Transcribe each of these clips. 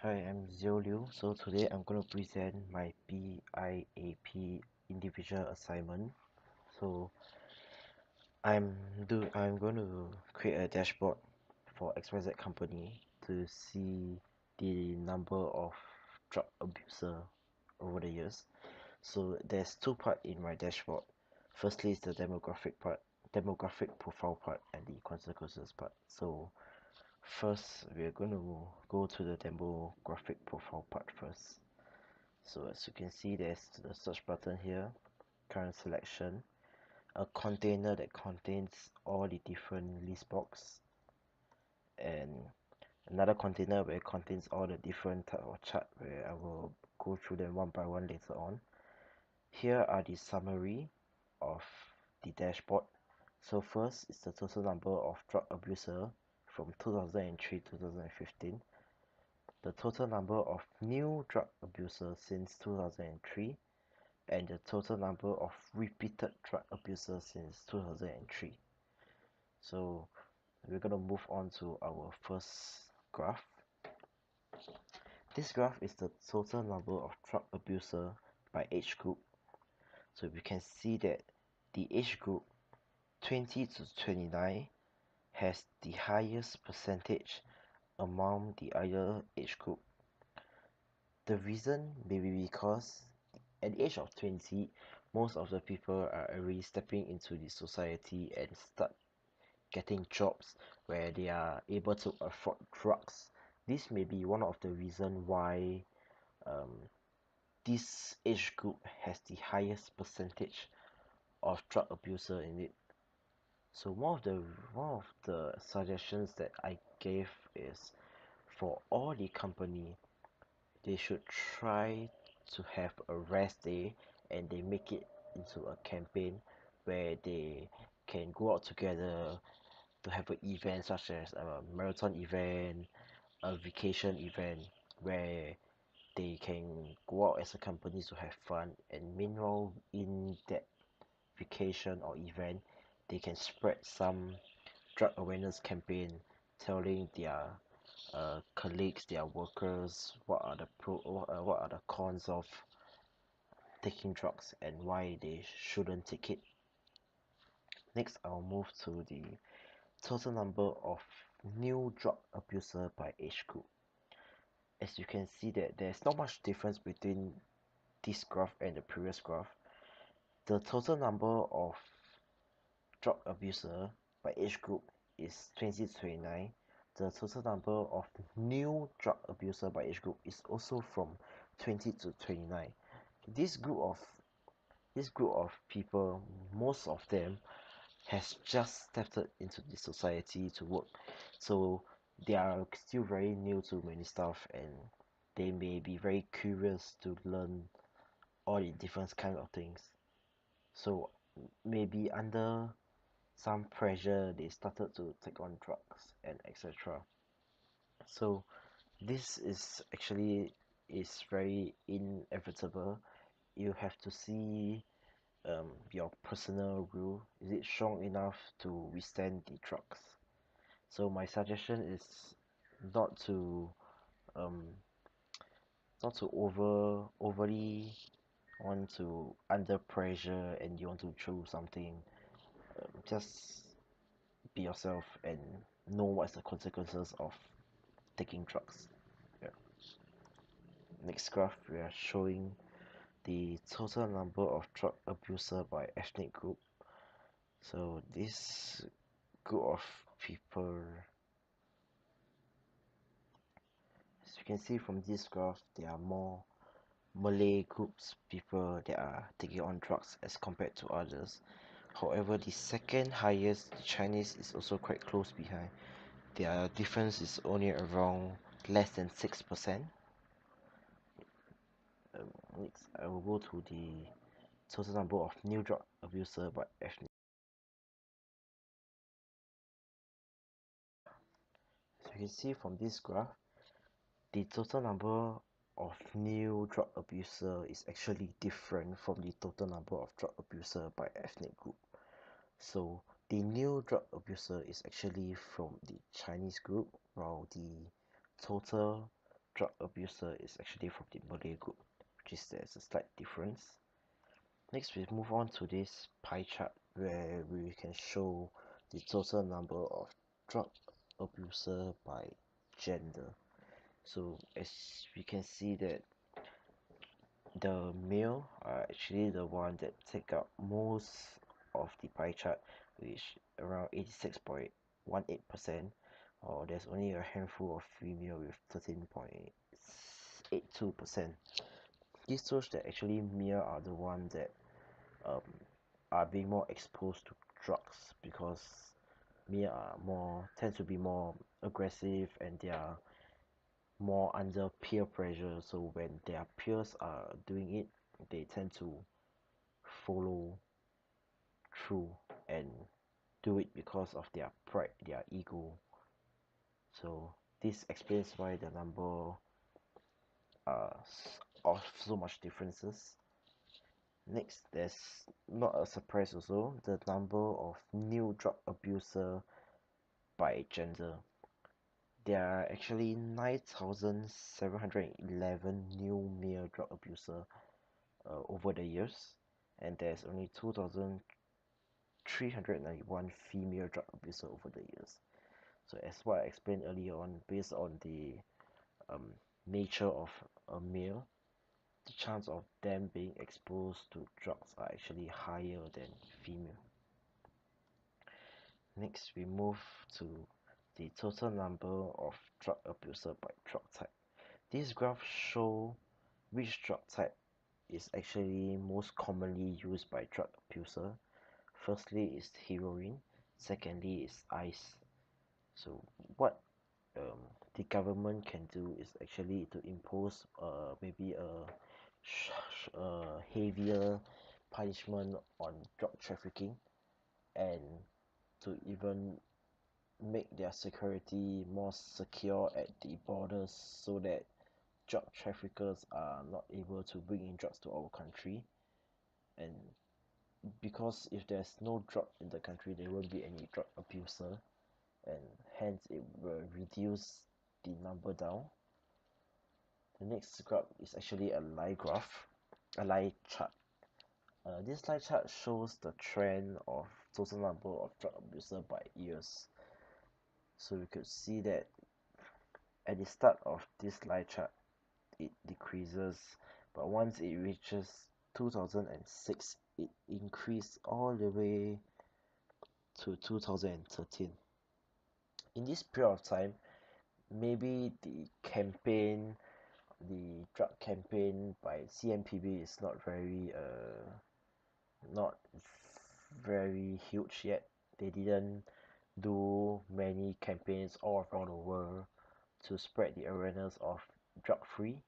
Hi, I'm Zio Liu. So today I'm going to present my BIAP individual assignment. So I'm going to create a dashboard for XYZ company to see the number of drug abuser over the years. So there's two parts in my dashboard. Firstly is the demographic profile part, and the consequences part. So first, we're going to go to the demographic profile part first. So as you can see, there's the search button here, current selection, a container that contains all the different list box, and another container where it contains all the different type of chart where I will go through them one by one later on. Here are the summary of the dashboard. So first is the total number of drug abuser from 2003 to 2015, the total number of new drug abusers since 2003, and the total number of repeated drug abusers since 2003. So we're going to move on to our first graph. This graph is the total number of drug abuser by age group. So we can see that the age group 20 to 29 has the highest percentage among the other age group. The reason may be because at the age of 20, most of the people are already stepping into the society and start getting jobs where they are able to afford drugs. This may be one of the reasons why um, this age group has the highest percentage of drug abuser in it. So one of the suggestions that I gave is for all the company, they should try to have a rest day, and they make it into a campaign where they can go out together to have an event such as a marathon event, a vacation event, where they can go out as a company to have fun, and meanwhile in that vacation or event they can spread some drug awareness campaign, telling their colleagues, their workers, what are the cons of taking drugs and why they shouldn't take it. Next, I'll move to the total number of new drug abuser by age group. As you can see that there's not much difference between this graph and the previous graph. The total number of drug abuser by age group is 20 to 29. The total number of new drug abuser by age group is also from 20 to 29. This group of people, most of them has just stepped into the society to work, so they are still very new to many stuff, and they may be very curious to learn all the different kind of things. So maybe under some pressure they started to take on drugs and etc. So this is actually is very inevitable. You have to see your personal will, is it strong enough to withstand the drugs. So my suggestion is not to um overly want to under pressure and you want to choose something. Just be yourself and know what's the consequences of taking drugs. Yeah. Next graph, we are showing the total number of drug abuser by ethnic group. So this group of people, as you can see from this graph, there are more Malay groups, people that are taking on drugs as compared to others. However, the second highest, the Chinese, is also quite close behind. Their difference is only around less than 6%. Next, I will go to the total number of new drug abuser by ethnic. So you can see from this graph, the total number of new drug abuser is actually different from the total number of drug abuser by ethnic group. So the new drug abuser is actually from the Chinese group, while the total drug abuser is actually from the Malay group, which is there's a slight difference. Next, we move on to this pie chart where we can show the total number of drug abuser by gender. So as we can see that the male are actually the one that take up most of the pie chart, which around 86.18%, or there's only a handful of female with 13.82%. This shows that actually male are the ones that um, are being more exposed to drugs, because male are more tend to be more aggressive and they are more under peer pressure, so when their peers are doing it, they tend to follow through and do it because of their pride, their ego. So this explains why the number of so much differences. Next, there's not a surprise also, the number of new drug abuser by gender. There are actually 9,711 new male drug abuser over the years, and there's only 2,391 female drug abuser over the years. So as what I explained earlier on, based on the nature of a male, the chance of them being exposed to drugs are actually higher than female. Next, we move to the total number of drug abuser by drug type. This graph shows which drug type is actually most commonly used by drug abuser. Firstly is heroin, secondly is ice. So what the government can do is actually to impose maybe a heavier punishment on drug trafficking, and to even make their security more secure at the borders, so that drug traffickers are not able to bring in drugs to our country. And because if there's no drug in the country, there won't be any drug abuser, and hence it will reduce the number down. The next graph is actually a lie graph, a lie chart. This lie chart shows the trend of total number of drug abuser by years. So you could see that at the start of this lie chart, it decreases, but once it reaches 2006, it increased all the way to 2013. In this period of time, maybe the drug campaign by CMPB is not very huge yet. They didn't do many campaigns all around the world to spread the awareness of drug free,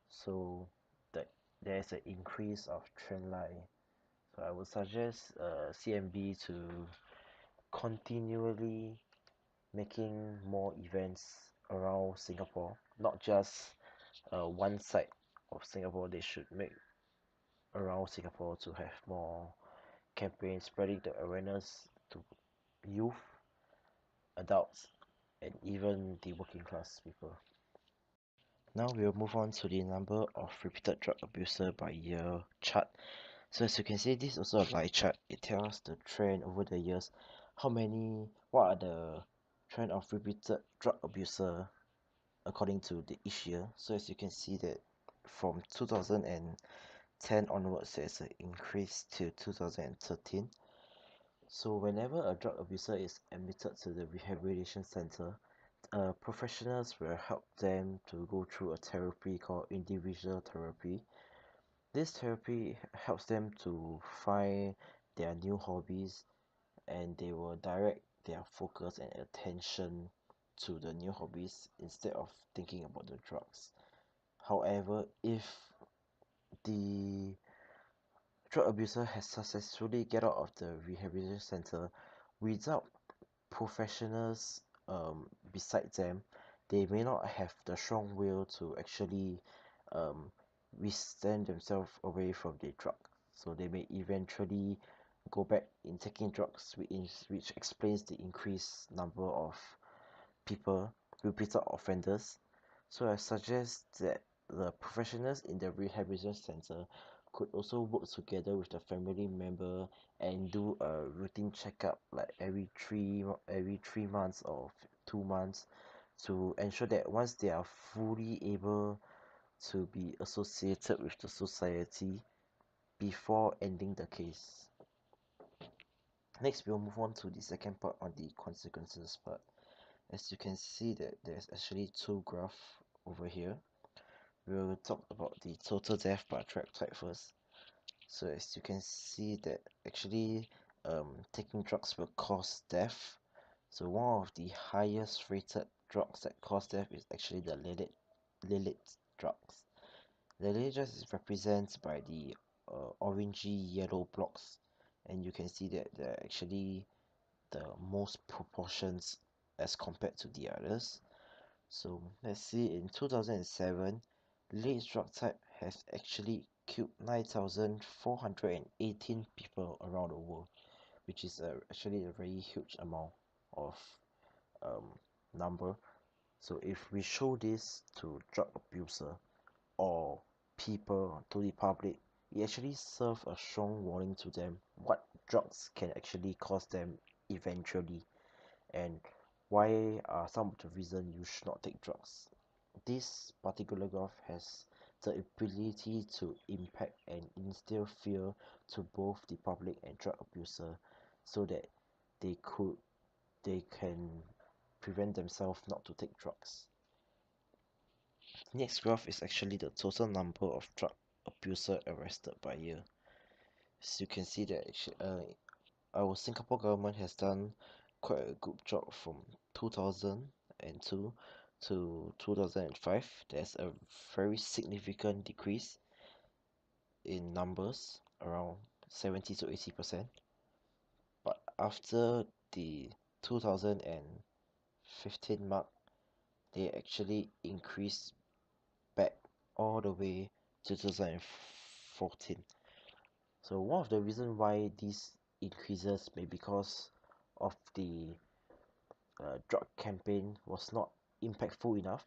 so that there's an increase of trend line. So I would suggest CMB to continually making more events around Singapore, not just one side of Singapore. They should make around Singapore to have more campaigns spreading the awareness to youth, adults, and even the working class people. Now we'll move on to the number of repeated drug abuser by year chart. So as you can see, this is also a lie chart. It tells the trend over the years, what are the trend of repeated drug abuser according to the each year. So as you can see that from 2010 onwards, there's an increase to 2013. So whenever a drug abuser is admitted to the rehabilitation center, professionals will help them to go through a therapy called individual therapy. This therapy helps them to find their new hobbies, and they will direct their focus and attention to the new hobbies instead of thinking about the drugs. However, if the drug abuser has successfully get out of the rehabilitation center without professionals beside them, they may not have the strong will to actually um, withstand themselves away from the drug. So they may eventually go back in taking drugs, which explains the increased number of people, repeated offenders. So I suggest that the professionals in the rehabilitation center could also work together with the family member and do a routine checkup like every 3 months or 2 months to ensure that once they are fully able to be associated with the society before ending the case. Next, we'll move on to the second part on the consequences part. As you can see that there's actually two graphs over here. We'll talk about the total death by drug type first. So as you can see that actually taking drugs will cause death. So one of the highest rated drugs that cause death is actually the Lilith drugs. The Lilith drugs is represented by the orangey yellow blocks, and you can see that they're actually the most proportions as compared to the others. So let's see, in 2007, late drug type has actually killed 9,418 people around the world, which is actually a very huge amount of um, number. So if we show this to drug abuser or people to the public, it actually serves a strong warning to them what drugs can actually cause them eventually, and why are some of the reasons you should not take drugs. This particular graph has the ability to impact and instill fear to both the public and drug abuser so that they can prevent themselves not to take drugs. Next graph is actually the total number of drug abuser arrested by year. As you can see that our Singapore government has done quite a good job from 2002 to 2005. There's a very significant decrease in numbers, around 70 to 80%. But after the 2015 mark, they actually increased back all the way to 2014. So one of the reasons why these increases may be because of the drug campaign was not impactful enough,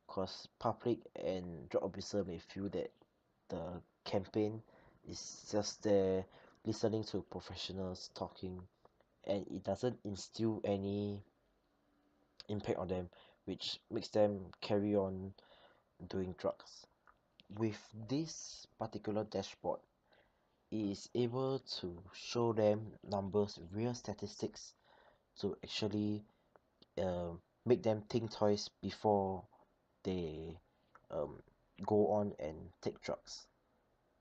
because public and drug officer may feel that the campaign is just there listening to professionals talking, and it doesn't instill any impact on them, which makes them carry on doing drugs. With this particular dashboard, it is able to show them numbers, real statistics, to actually make them think twice before they um, go on and take drugs.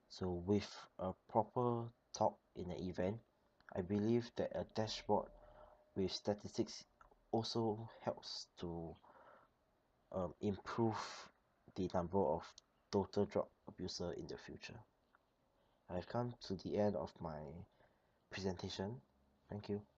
So with a proper talk in an event, I believe that a dashboard with statistics also helps to improve the number of total drug abuser in the future. I've come to the end of my presentation. Thank you.